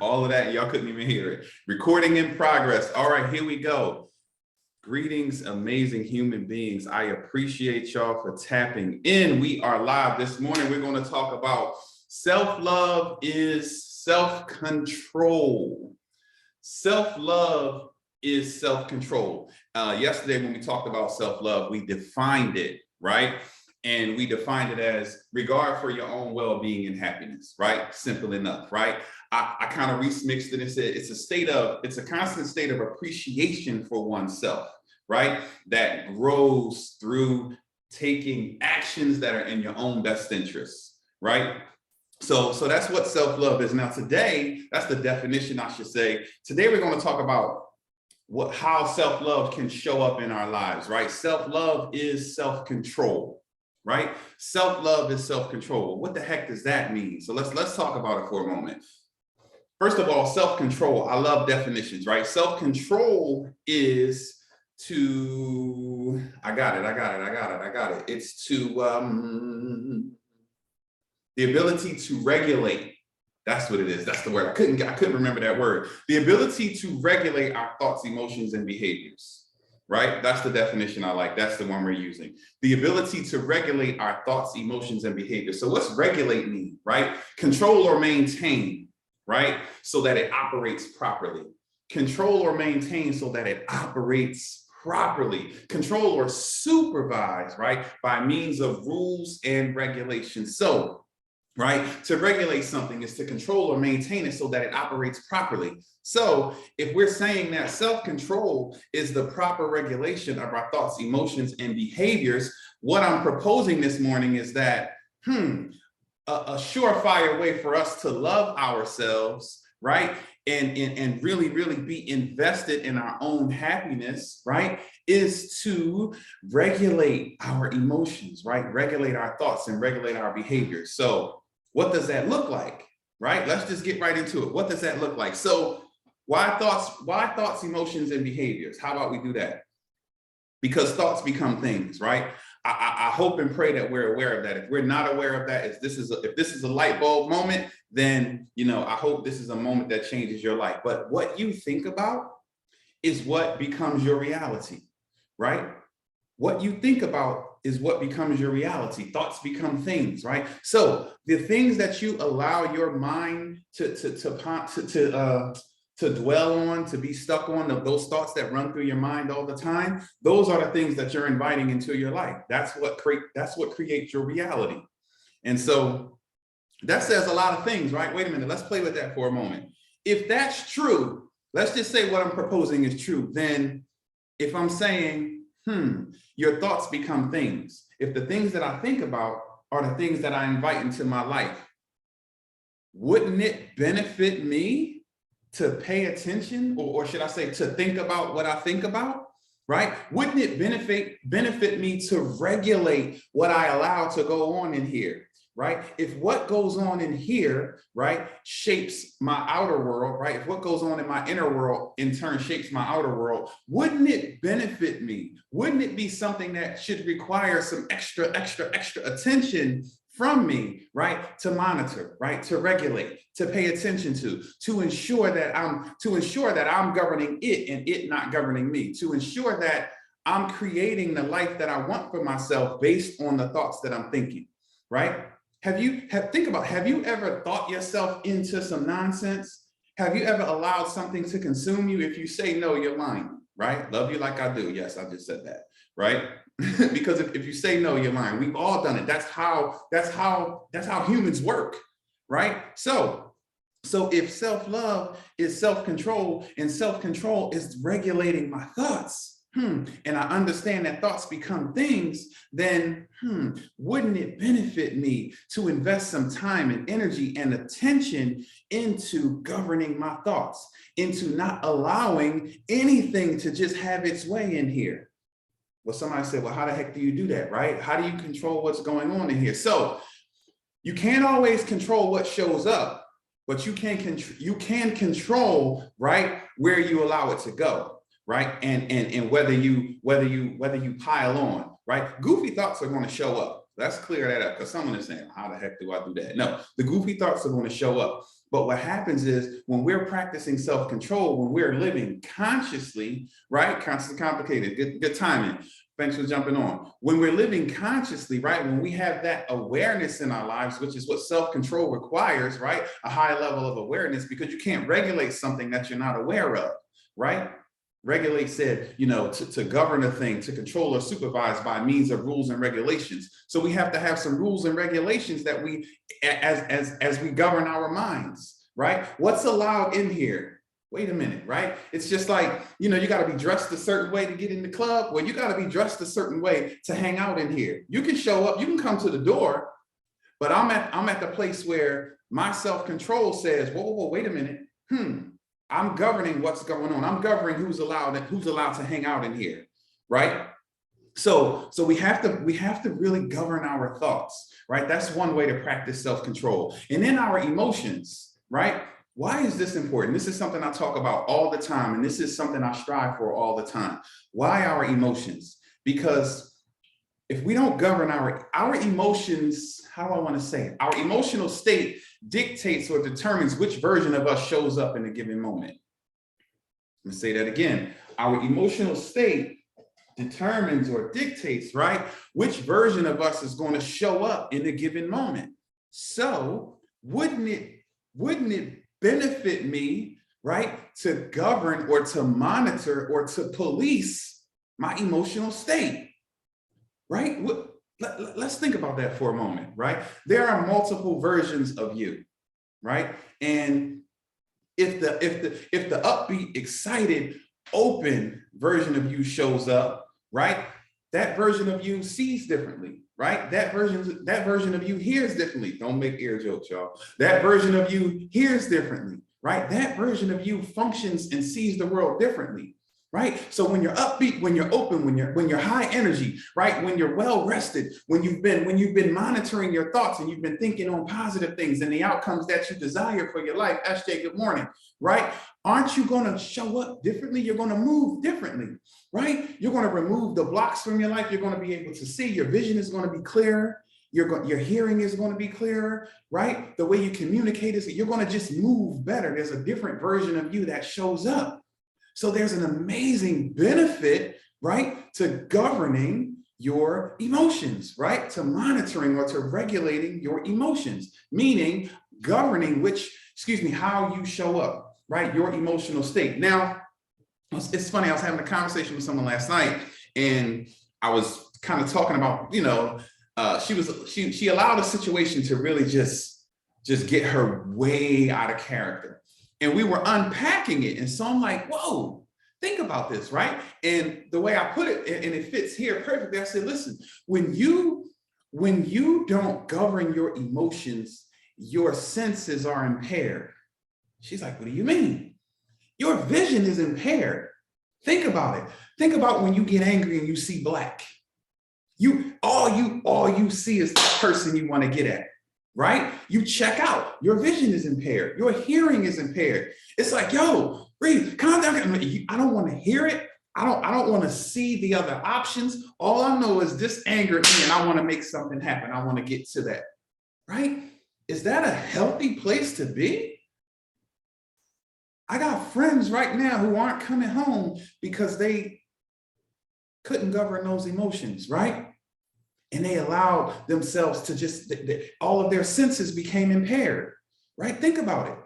All of that, y'all couldn't even hear it. Recording in progress. All right, here we go. Greetings, amazing human beings. I appreciate y'all for tapping in. We are live this morning. We're going to talk about self-love is self-control. Self-love is self-control. Yesterday, when we talked about self-love, we defined it, right? And we defined it as regard for your own well-being and happiness, right? Simple enough, right? I kind of remixed it and said it's a constant state of appreciation for oneself, right? That grows through taking actions that are in your own best interests, right? So that's what self-love is. Now today, that's the definition, I should say. Today we're going to talk about how self-love can show up in our lives, right? Self-love is self-control, right? Self-love is self-control. What the heck does that mean? So let's talk about it for a moment. First of all, self-control. I love definitions, right? Self-control is to, I got it. It's to the ability to regulate. That's what it is. That's the word. I couldn't remember that word. The ability to regulate our thoughts, emotions, and behaviors, right? That's the definition I like. That's the one we're using. The ability to regulate our thoughts, emotions, and behaviors. So what's regulate mean, right? Control or maintain, right? So that it operates properly. Control or maintain so that it operates properly. Control or supervise, right? By means of rules and regulations. So, right, to regulate something is to control or maintain it so that it operates properly. So if we're saying that self-control is the proper regulation of our thoughts, emotions, and behaviors, what I'm proposing this morning is that, a surefire way for us to love ourselves, right? And really, really be invested in our own happiness, right? Is to regulate our emotions, right? Regulate our thoughts and regulate our behaviors. So what does that look like, right? Let's just get right into it. What does that look like? So why thoughts, emotions, and behaviors? How about we do that? Because thoughts become things, right? I hope and pray that we're aware of that. If we're not aware of that, if this is a light bulb moment, then I hope this is a moment that changes your life. But what you think about is what becomes your reality, right? What you think about is what becomes your reality. Thoughts become things, right? So the things that you allow your mind to dwell on, to be stuck on, those thoughts that run through your mind all the time, those are the things that you're inviting into your life. That's what creates your reality. And so that says a lot of things, right? Wait a minute, let's play with that for a moment. If that's true, let's just say what I'm proposing is true. Then if I'm saying, your thoughts become things. If the things that I think about are the things that I invite into my life, wouldn't it benefit me to pay attention, or should I say to think about what I think about, right? Wouldn't it benefit me to regulate what I allow to go on in here, right? If what goes on in here, right, shapes my outer world, right? If what goes on in my inner world in turn shapes my outer world, wouldn't it benefit me? Wouldn't it be something that should require some extra attention from me, right? To monitor, right? To regulate, to pay attention to ensure that I'm governing it and it not governing me, to ensure that I'm creating the life that I want for myself based on the thoughts that I'm thinking, right? Have you ever thought yourself into some nonsense? Have you ever allowed something to consume you? If you say no, you're lying, right? Love you like I do. Yes, I just said that, right? Because if you say no, you're lying. We've all done it. That's how humans work, right? So if self-love is self-control and self-control is regulating my thoughts, and I understand that thoughts become things, then wouldn't it benefit me to invest some time and energy and attention into governing my thoughts, into not allowing anything to just have its way in here? Well, somebody said, well, how the heck do you do that, right? How do you control what's going on in here? So you can't always control what shows up, but you can control, right, where you allow it to go, right? And whether you pile on, right? Goofy thoughts are going to show up. Let's clear that up, because someone is saying, how the heck do I do that? No, the goofy thoughts are going to show up. But what happens is when we're practicing self-control, when we're living consciously, right? Consciously complicated, good timing. Thanks for jumping on. When we're living consciously, right? When we have that awareness in our lives, which is what self-control requires, right? A high level of awareness, because you can't regulate something that you're not aware of, right? Regulate said, you know, to govern a thing, to control or supervise by means of rules and regulations. So we have to have some rules and regulations that we, as we govern our minds, right? What's allowed in here? Wait a minute, right? It's just like, you know, you got to be dressed a certain way to get in the club. Well, you got to be dressed a certain way to hang out in here. You can show up, you can come to the door, but I'm at the place where my self-control says, whoa, wait a minute. I'm governing what's going on. I'm governing who's allowed to hang out in here, right? So we have to really govern our thoughts, right? That's one way to practice self-control. And then our emotions, right? Why is this important? This is something I talk about all the time, and this is something I strive for all the time. Why our emotions? Because if we don't govern our emotions, how do I want to say it? Our emotional state dictates or determines which version of us shows up in a given moment. Let me say that again. Our emotional state determines or dictates, right, which version of us is going to show up in a given moment. So wouldn't it benefit me, right, to govern or to monitor or to police my emotional state, right? Let's think about that for a moment, right? There are multiple versions of you, right? And if the upbeat, excited, open version of you shows up, right? That version of you sees differently, right? That version of you hears differently. Don't make ear jokes, y'all. That version of you hears differently, right? That version of you functions and sees the world differently. Right? So when you're upbeat, when you're open, when you're high energy, right? When you're well rested, when you've been monitoring your thoughts and you've been thinking on positive things and the outcomes that you desire for your life, SJ, good morning, right? Aren't you going to show up differently? You're going to move differently, right? You're going to remove the blocks from your life. You're going to be able to see. Your vision is going to be clearer. Your hearing is going to be clearer, right? The way you communicate is you're going to just move better. There's a different version of you that shows up. So there's an amazing benefit, right, to governing your emotions, right, to monitoring or to regulating your emotions, meaning governing how you show up, right, your emotional state. Now, it's funny, I was having a conversation with someone last night, and I was kind of talking about, you know, she allowed a situation to really just get her way out of character. And we were unpacking it. And so I'm like, whoa, think about this, right? And the way I put it, and it fits here perfectly, I said, listen, when you don't govern your emotions, your senses are impaired. She's like, what do you mean? Your vision is impaired. Think about it. Think about when you get angry and you see black. All you see is the person you want to get at. Right? You check out, your vision is impaired, your hearing is impaired. It's like, yo, breathe, calm down. I don't want to hear it. I don't want to see the other options. All I know is this angered me and I want to make something happen. I want to get to that. Right? Is that a healthy place to be? I got friends right now who aren't coming home because they couldn't govern those emotions, right? And they allowed themselves to just, all of their senses became impaired, right? Think about it.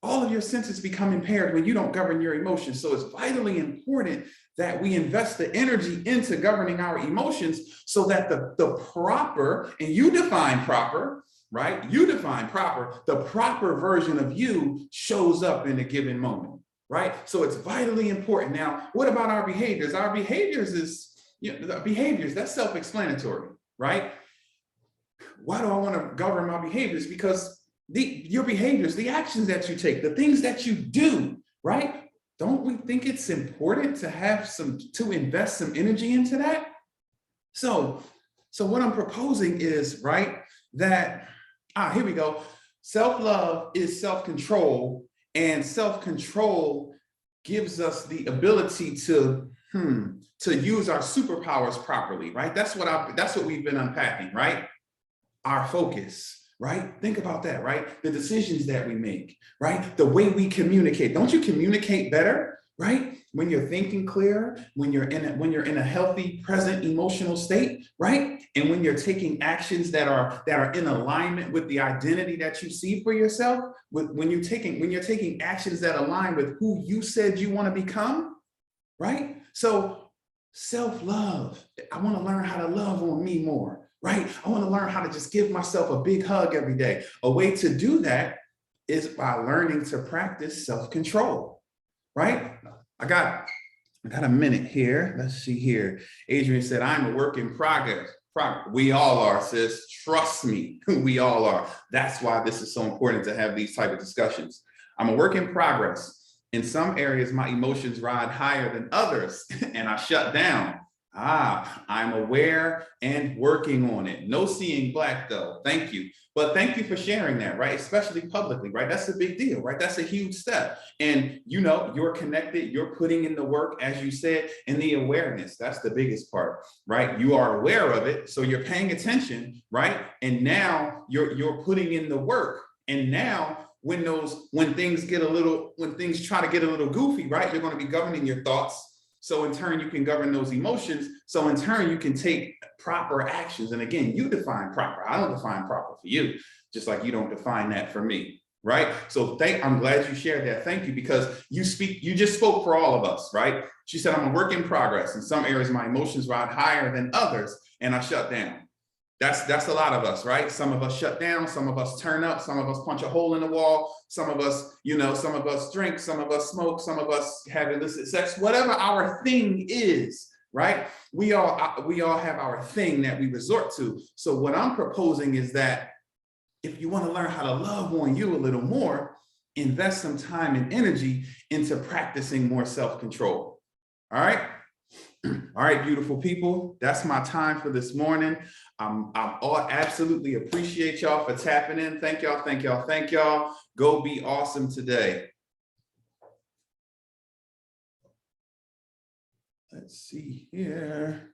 All of your senses become impaired when you don't govern your emotions. So it's vitally important that we invest the energy into governing our emotions so that the proper, and you define proper, right? You define proper, the proper version of you shows up in a given moment, right? So it's vitally important. Now, what about our behaviors? Our behaviors is, you know, the behaviors, that's self-explanatory. Right? Why do I want to govern my behaviors? Because your behaviors, the actions that you take, the things that you do, right? Don't we think it's important to invest some energy into that? So what I'm proposing is, right, that, here we go. Self-love is self-control, and self-control gives us the ability to use our superpowers properly, right? That's what we've been unpacking, right? Our focus, right? Think about that, right? The decisions that we make, right? The way we communicate. Don't you communicate better, right? When you're thinking clear, when you're in a healthy, present emotional state, right? And when you're taking actions that are in alignment with the identity that you see for yourself, when you're taking actions that align with who you said you want to become, right? So self-love. I want to learn how to love on me more, right? I want to learn how to just give myself a big hug every day. A way to do that is by learning to practice self-control, right? I got a minute here. Let's see here. Adrian said, I'm a work in progress. We all are, sis. Trust me, we all are. That's why this is so important to have these type of discussions. I'm a work in progress. In some areas, my emotions ride higher than others, and I shut down. I'm aware and working on it. No seeing black, though. Thank you. But thank you for sharing that, right? Especially publicly, right? That's a big deal, right? That's a huge step. And you know, you're connected, you're putting in the work, as you said, and the awareness. That's the biggest part, right? You are aware of it, so you're paying attention, right? And now you're putting in the work. And now when things try to get a little goofy, right? You're going to be governing your thoughts. So in turn, you can govern those emotions. So in turn, you can take proper actions. And again, you define proper. I don't define proper for you, just like you don't define that for me, right? So I'm glad you shared that. Thank you, because you just spoke for all of us, right? She said, I'm a work in progress. In some areas, my emotions ride higher than others, and I shut down. That's a lot of us, right? Some of us shut down, some of us turn up, some of us punch a hole in the wall, some of us, some of us drink, some of us smoke, some of us have illicit sex, whatever our thing is, right? We all have our thing that we resort to. So what I'm proposing is that if you want to learn how to love on you a little more, invest some time and energy into practicing more self-control. All right. All right, beautiful people. That's my time for this morning. Absolutely appreciate y'all for tapping in. Thank y'all, thank y'all, thank y'all. Go be awesome today. Let's see here.